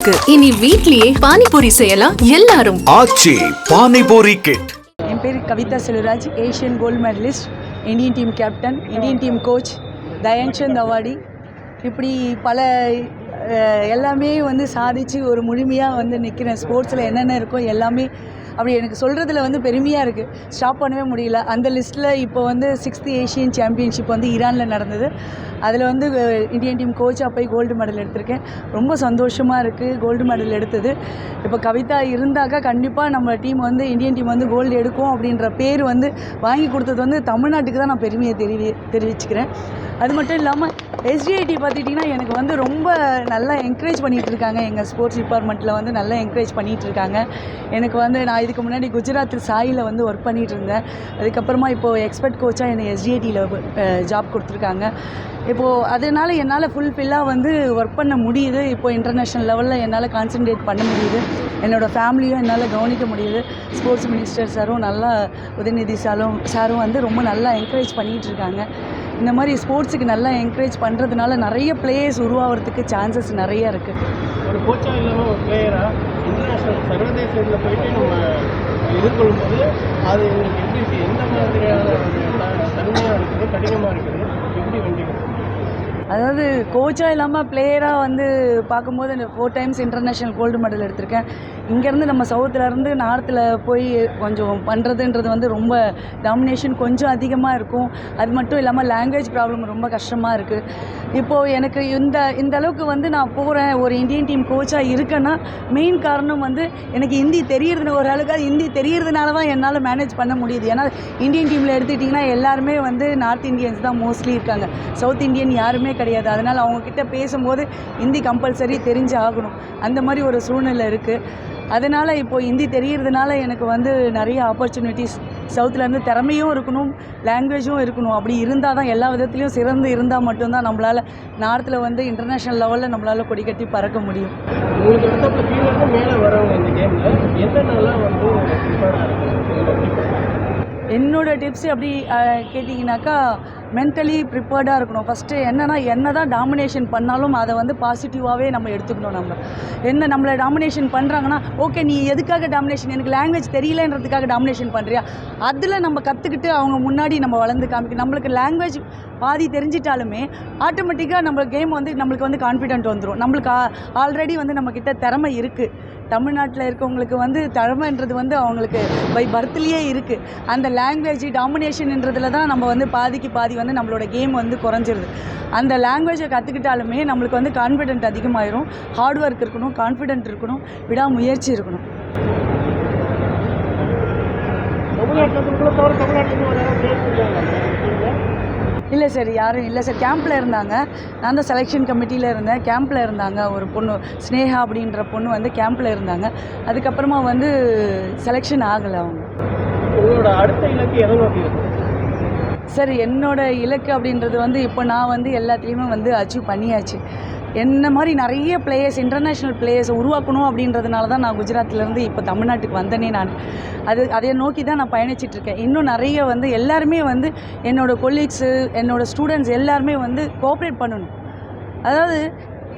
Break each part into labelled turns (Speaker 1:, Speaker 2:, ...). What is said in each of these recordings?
Speaker 1: இருக்கு. இனி வீட்லயே பானிபூரி செய்யலாம் எல்லாரும்.
Speaker 2: ஆச்சி பானிபூரி கிட்.
Speaker 3: என் பேர் Kavitha Selvaraj, Asian gold medalist, Indian team captain, Indian team coach, Dhyan Chand awardee. இப்படி பல எல்லாமே சாதித்து ஒரு முழுமையாக நிற்கிறேன். ஸ்போர்ட்ஸில் என்னென்ன இருக்கோ எல்லாமே அப்படி எனக்கு சொல்கிறதுல பெருமையாக இருக்குது. ஸ்டாப் பண்ணவே முடியல. அந்த லிஸ்ட்டில் இப்போ 6th ஏஷியன் சாம்பியன்ஷிப் ஈரானில் நடந்தது. அதில் இந்தியன் டீம் கோச்சாக போய் கோல்டு மெடல் எடுத்திருக்கேன். ரொம்ப சந்தோஷமாக இருக்குது கோல்டு மெடல் எடுத்தது. இப்போ கவிதா இருந்தாக்கா கண்டிப்பாக நம்ம டீம் இந்தியன் டீம் கோல்டு எடுக்கும் அப்படின்ற பேர் வாங்கி கொடுத்தது தமிழ்நாட்டுக்கு தான் நான் பெருமையை தெரிவிச்சுக்கிறேன். அது மட்டும் இல்லாமல் எஸ்டிஐடி பார்த்துட்டிங்கன்னா எனக்கு ரொம்ப நல்லா என்கரேஜ் பண்ணிகிட்டு இருக்காங்க. எங்கள் ஸ்போர்ட்ஸ் டிபார்ட்மெண்ட்டில் நல்லா என்கரேஜ் பண்ணிகிட்டு இருக்காங்க. எனக்கு நான் இதுக்கு முன்னாடி குஜராத் சாயில் ஒர்க் பண்ணிகிட்டு இருந்தேன். அதுக்கப்புறமா இப்போது எக்ஸ்பர்ட் கோச்சாக என்னை எஸ்டிஐடியில் ஜாப் கொடுத்துருக்காங்க. இப்போது அதனால் என்னால் ஃபுல்ஃபில்லாக ஒர்க் பண்ண முடியுது. இப்போது இன்டர்நேஷ்னல் லெவலில் என்னால் கான்சன்ட்ரேட் பண்ண முடியுது. என்னோடய ஃபேமிலியும் என்னால் கவனிக்க முடியுது. ஸ்போர்ட்ஸ் மினிஸ்டர் சாரும் நல்லா, உதயநிதி சாரும் ரொம்ப நல்லா என்கரேஜ் பண்ணிகிட்டு இருக்காங்க. இந்த மாதிரி ஸ்போர்ட்ஸுக்கு நல்லா என்கரேஜ் பண்ணுறதுனால நிறைய பிளேயர்ஸ் உருவாகிறதுக்கு சான்சஸ் நிறைய இருக்குது.
Speaker 4: ஒரு கோச்சாக இல்லாமல் ஒரு பிளேயராக இன்டர்நேஷ்னல் சர்வதேச இதில் போயிட்டு நம்ம எதிர்கொள்ளும் போது அது எங்களுக்கு எப்படி இருக்குது, எந்த மாதிரியான தன்மையாக இருக்குது, கடினமாக இருக்குது, எப்படி வெண்டிக்கிறது?
Speaker 3: அதாவது கோச்சாக இல்லாமல் பிளேயராக பார்க்கும்போது இந்த 4 times இன்டர்நேஷ்னல் கோல்டு மெடல் எடுத்திருக்கேன். இங்கேருந்து நம்ம சவுத்துலேருந்து நார்த்தில் போய் கொஞ்சம் பண்ணுறதுன்றது ரொம்ப டாமினேஷன் கொஞ்சம் அதிகமாக இருக்கும். அது மட்டும் இல்லாமல் லாங்குவேஜ் ப்ராப்ளம் ரொம்ப கஷ்டமாக இருக்குது. இப்போது எனக்கு இந்த அளவுக்கு நான் போகிறேன், ஒரு இந்தியன் டீம் கோச்சாக இருக்கேன்னா மெயின் காரணம் எனக்கு ஹிந்தி தெரியறது, ஒரு அளவுக்கு ஹிந்தி தெரியறதுனால தான் என்னால் மேனேஜ் பண்ண முடியுது. ஏன்னா இந்தியன் டீமில் எடுத்துக்கிட்டிங்கன்னா எல்லாருமே நார்த் இந்தியன்ஸ் தான் மோஸ்ட்லி இருக்காங்க. சவுத் இந்தியன் யாருமே கிடையாது. அதனால் அவங்கக்கிட்ட பேசும்போது ஹிந்தி கம்பல்சரி தெரிஞ்சு ஆகணும். அந்த மாதிரி ஒரு சூழ்நிலை இருக்குது. அதனால் இப்போது ஹிந்தி தெரியறதுனால எனக்கு நிறைய ஆப்பர்ச்சுனிட்டிஸ், சவுத்துலேருந்து திறமையும் இருக்கணும், லாங்குவேஜும் இருக்கணும். அப்படி இருந்தால் தான் எல்லா விதத்துலேயும் சிறந்து இருந்தால் மட்டும்தான் நம்மளால் நார்த்தில் இன்டர்நேஷ்னல் லெவலில் நம்மளால் கொடி கட்டி பறக்க முடியும்.
Speaker 4: உங்களுக்கு அடுத்த கீழே மேலே வரவங்க இந்த கேமில் என்னென்னலாம்
Speaker 3: என்னோட டிப்ஸ் எப்படி கேட்டிங்கனாக்கா, மென்டலி ப்ரிப்பேர்டாக இருக்கணும். ஃபஸ்ட்டு என்ன தான் டாமினேஷன் பண்ணாலும் அதை பாசிட்டிவாகவே நம்ம எடுத்துக்கணும். நம்மளை டாமினேஷன் பண்ணுறாங்கன்னா, ஓகே நீ எதுக்காக டாமினேஷன், எனக்கு லாங்குவேஜ் தெரியலன்றதுக்காக டாமினேஷன் பண்ணுறியா, அதில் நம்ம கற்றுக்கிட்டு அவங்க முன்னாடி நம்ம வளர்ந்து காமிக்கணும். நம்மளுக்கு லாங்குவேஜ் பாதி தெரிஞ்சிட்டாலுமே ஆட்டோமேட்டிக்காக நம்ம கேம் நம்மளுக்கு கான்ஃபிடென்ட் வந்துடும். நம்மளுக்கு ஆல்ரெடி நம்மக்கிட்ட திறமை இருக்குது. தமிழ்நாட்டில் இருக்கவங்களுக்கு திறமைன்றது அவங்களுக்கு பை பர்த்லேயே இருக்குது. அந்த லாங்குவேஜ் டாமினேஷன்ன்றதில் தான் நம்ம பாதிக்கு பாதி நம்மளோட கேம் குறைஞ்சிருது. அந்த லாங்குவேஜை கற்றுக்கிட்டாலுமே நம்மளுக்கு கான்ஃபிடென்ட் அதிகமாயிரும். ஹார்ட் ஒர்க் இருக்கணும், கான்ஃபிடென்ட் இருக்கணும், விடாமுயற்சி இருக்கணும். இல்லை சார், யாரும் இல்லை சார். கேம்பில் இருந்தாங்க. நான் தான் செலெக்ஷன் கமிட்டியில் இருந்தேன். கேம்பில் இருந்தாங்க. ஒரு பொண்ணு ஸ்னேகா அப்படின்ற பொண்ணு கேம்பில் இருந்தாங்க. அதுக்கப்புறமா செலெக்ஷன் ஆகலை அவங்க.
Speaker 4: உங்களோட அடுத்த இலக்கு எதை நோக்கி
Speaker 3: சார்? என்னோட இலக்கு அப்படின்றது இப்போ நான் எல்லாத்துலேயுமே அச்சீவ் பண்ணியாச்சு. என்ன மாதிரி நிறைய பிளேயர்ஸ், இன்டர்நேஷ்னல் பிளேயர்ஸை உருவாக்கணும் அப்படின்றதுனால தான் நான் குஜராத்லேருந்து இப்போ தமிழ்நாட்டுக்கு வந்தேனே. அதை நோக்கி தான் நான் பயணிச்சிட்ருக்கேன். இன்னும் நிறைய எல்லாருமே என்னோடய கொலீக்ஸு, என்னோடய ஸ்டூடெண்ட்ஸ் எல்லாருமே கோஆப்ரேட் பண்ணணும். அதாவது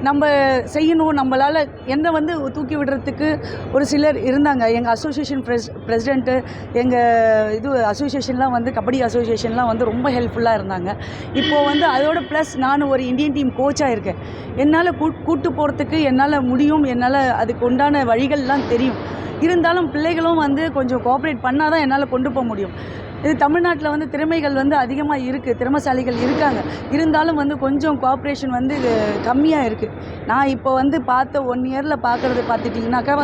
Speaker 3: நம்ம செய்யணும். நம்மளால் என்னை தூக்கி விடுறதுக்கு ஒரு சிலர் இருந்தாங்க. எங்கள் அசோசியேஷன் பிரசிடெண்ட்டு, எங்கள் அசோசியேஷன்லாம் கபடி அசோசியேஷன்லாம் ரொம்ப ஹெல்ப்ஃபுல்லாக இருந்தாங்க. இப்போது அதோட ப்ளஸ் நான் ஒரு இந்தியன் டீம் கோச்சாக இருக்கேன். என்னால் கூட்டு போகிறதுக்கு என்னால் முடியும். என்னால் அதுக்கு உண்டான வழிகள்லாம் தெரியும். இருந்தாலும் பிள்ளைகளும் கொஞ்சம் கோஆப்ரேட் பண்ணால் தான் என்னால் கொண்டு போக முடியும். இது தமிழ்நாட்டில் திறமைகள் அதிகமாக இருக்குது, திறமைசாலிகள் இருக்காங்க. இருந்தாலும் கொஞ்சம் கோஆப்ரேஷன் கம்மியாக இருக்குது. நான் இப்போ பார்த்த 1 இயரில் பார்த்துட்டிங்கனாக்கா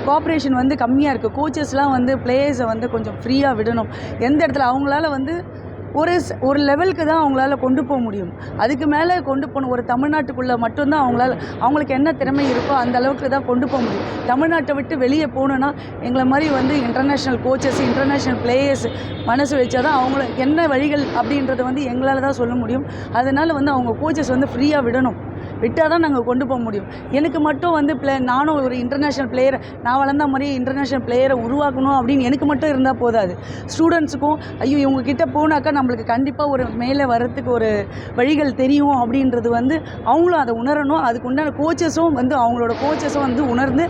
Speaker 3: கோஆப்ரேஷன் கம்மியாக இருக்குது. கோச்சஸ்லாம் பிளேயர்ஸை கொஞ்சம் ஃப்ரீயாக விடணும். எந்த இடத்துல அவங்களால ஒரு லெவலுக்கு தான் அவங்களால கொண்டு போக முடியும். அதுக்கு மேலே கொண்டு போகணும். ஒரு தமிழ்நாட்டுக்குள்ளே மட்டும்தான் அவங்களுக்கு என்ன திறமை இருக்கோ அந்த அளவுக்கு தான் கொண்டு போக முடியும். தமிழ்நாட்டை விட்டு வெளியே போகணுன்னா எங்களை மாதிரி இன்டர்நேஷ்னல் கோச்சஸ், இன்டர்நேஷ்னல் பிளேயர்ஸ் மனசு வச்சா தான் அவங்கள என்ன வழிகள் அப்படின்றத எங்களால் தான் சொல்ல முடியும். அதனால் அவங்க கோச்சஸ் ஃப்ரீயாக விடணும். விட்டால் தான் நாங்கள் கொண்டு போக முடியும். எனக்கு மட்டும் வந்து நானும் ஒரு இன்டர்நேஷ்னல் பிளேயரை, நான் வளர்ந்த மாதிரி இன்டர்நேஷ்னல் பிளேயரை உருவாக்கணும் அப்படின்னு எனக்கு மட்டும் இருந்தால் போதாது. ஸ்டூடெண்ட்ஸுக்கும் ஐயோ இவங்கக்கிட்ட போனாக்கா நம்மளுக்கு கண்டிப்பாக ஒரு மேலே வர்றதுக்கு ஒரு வழிகள் தெரியும் அப்படின்றது வந்து அவங்களும் அதை உணரணும். அதுக்கு உண்டான கோச்சஸும் வந்து அவங்களோட கோச்சஸும் வந்து உணர்ந்து,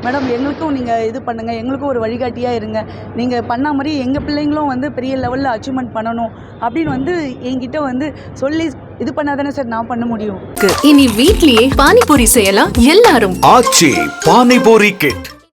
Speaker 3: மேடம் எங்களுக்கும் நீங்கள் இது பண்ணுங்கள், எங்களுக்கும் ஒரு வழிகாட்டியாக இருங்க, நீங்கள் பண்ண மாதிரி எங்கள் பிள்ளைங்களும் வந்து பெரிய லெவலில் அச்சீவ்மெண்ட் பண்ணணும் அப்படின்னு வந்து என்கிட்ட வந்து சொல்லி இது பண்ணாதானே சார் நான் பண்ண முடியும்.
Speaker 1: இனி வீட்லயே பானிபூரி செய்யலாம் எல்லாரும்.
Speaker 2: ஆச்சி பானிபூரி கிட்.